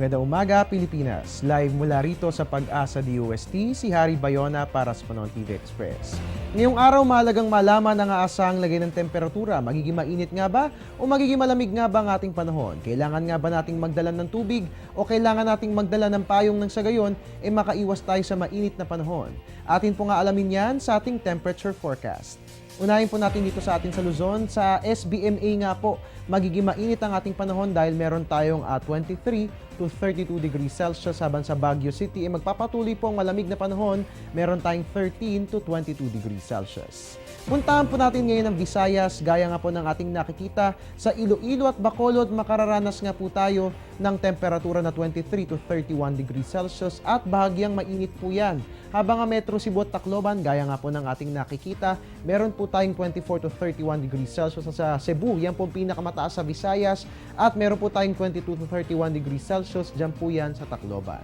Magandang umaga, Pilipinas. Live mula rito sa Pag-asa DOST, si Harry Bayona para sa Panahon TV Express. Ngayong araw, mahalagang malaman ang aasahang lagay ng temperatura. Magiging mainit nga ba o magiging malamig nga ba ang ating panahon? Kailangan nga ba nating magdala ng tubig o kailangan nating magdala ng payong nang sa gayon makaiwas tayo sa mainit na panahon? Atin po nga alamin yan sa ating temperature forecast. Unahin po natin dito sa atin sa Luzon, sa SBMA nga po, magiging mainit ang ating panahon dahil meron tayong 23 to 32 degrees Celsius, habang sa Baguio City magpapatuloy po ang malamig na panahon, meron tayong 13 to 22 degrees Celsius. Puntahan po natin ngayon ang Visayas, gaya nga po ng ating nakikita sa Iloilo at Bacolod, makararanas nga po tayo ng temperatura na 23 to 31 degrees Celsius at bahagyang mainit po yan. Habang ang Metro Cebu at Tacloban, gaya nga po ng ating nakikita, meron po tayong 24 to 31 degrees Celsius sa Cebu, yan po ang pinakamataas sa Visayas, at meron po tayong 22 to 31 degrees Celsius, dyan po yan sa Tacloban.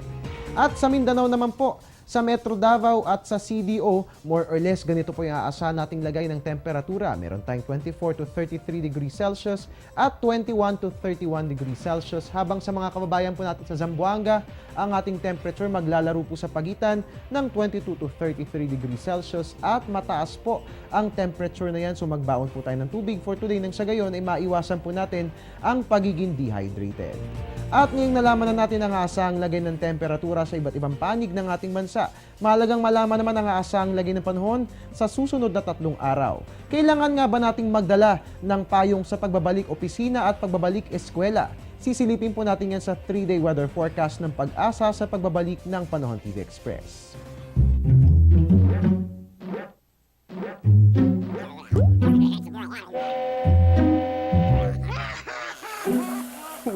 At sa Mindanao naman po, sa Metro Davao at sa CDO, more or less ganito po yung aasahan nating lagay ng temperatura. Meron tayong 24 to 33 degrees Celsius at 21 to 31 degrees Celsius. Habang sa mga kababayan po natin sa Zamboanga, ang ating temperature maglalaro po sa pagitan ng 22 to 33 degrees Celsius at mataas po ang temperature na yan. So magbaon po tayo ng tubig for today, nang sa gayon ay maiwasan po natin ang pagiging dehydrated. At ngayong nalaman na natin ang aasahang lagay ng temperatura sa iba't ibang panig ng ating bansa, mahalagang malaman naman ang aasahang lagay ng panahon sa susunod na 3 araw. Kailangan nga ba nating magdala ng payong sa pagbabalik opisina at pagbabalik eskwela? Sisilipin po natin yan sa 3-day weather forecast ng Pag-asa sa pagbabalik ng Panahon TV Express.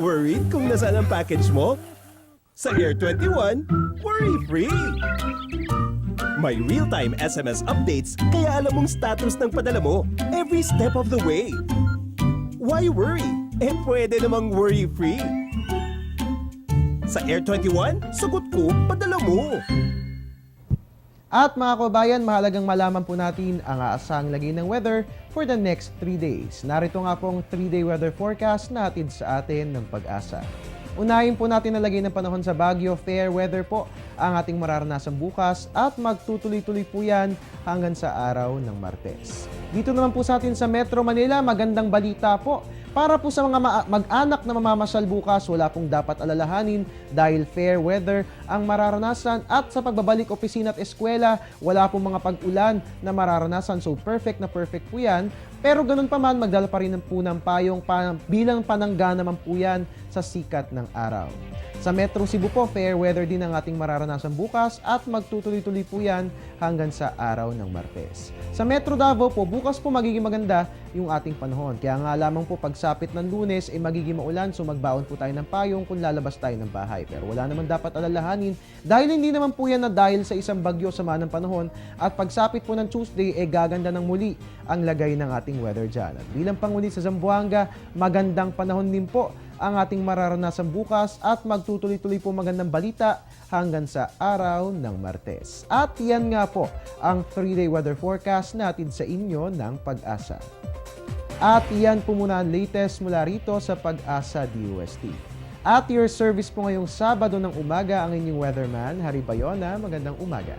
Worried kung nasaan ang package mo? Sa Air 21, worry-free! May real-time SMS updates, kaya alam mong status ng padala mo every step of the way. Why worry? Pwede namang worry-free. Sa Air 21, sagot ko, padala mo! At mga kababayan, mahalagang malaman po natin ang aasahang lagay ng weather for the next 3 days. Narito nga pong 3-day weather forecast natin sa atin ng Pag-asa. Unahin po natin ang lagay ng panahon sa Baguio. Fair weather po ang ating mararanasan bukas at magtutuloy-tuloy po yan hanggang sa araw ng Martes. Dito naman po sa atin sa Metro Manila, magandang balita po. Para po sa mga mag-anak na mamamasyal bukas, wala pong dapat alalahanin dahil fair weather ang mararanasan, at sa pagbabalik opisina at eskwela, wala pong mga pag-ulan na mararanasan. So perfect na perfect po yan. Pero ganun pa man, magdala pa rin po ng payong bilang panangga naman po yan sa sikat ng araw. Sa Metro Cebu po, fair weather din ang ating mararanasan bukas at magtutuloy-tuloy po yan hanggang sa araw ng Martes. Sa Metro Davao po, bukas po magiging maganda yung ating panahon. Kaya nga lamang po pagsapit ng Lunes ay magiging maulan, so magbaon po tayo ng payong kung lalabas tayo ng bahay. Pero wala naman dapat alalahanin dahil hindi naman po yan na dahil sa isang bagyo sama ng panahon, at pagsapit po ng Tuesday gaganda ng muli ang lagay ng ating weather dyan. At bilang pangulit sa Zamboanga, magandang panahon din po ang ating mararanasan bukas at magtutuloy-tuloy po magandang balita hanggang sa araw ng Martes. At yan nga po ang 3-day weather forecast natin sa inyo ng Pag-asa. At yan po muna ang latest mula rito sa Pag-asa DOST. At your service po ngayong Sabado ng umaga ang inyong weatherman, Harry Bayona. Magandang umaga.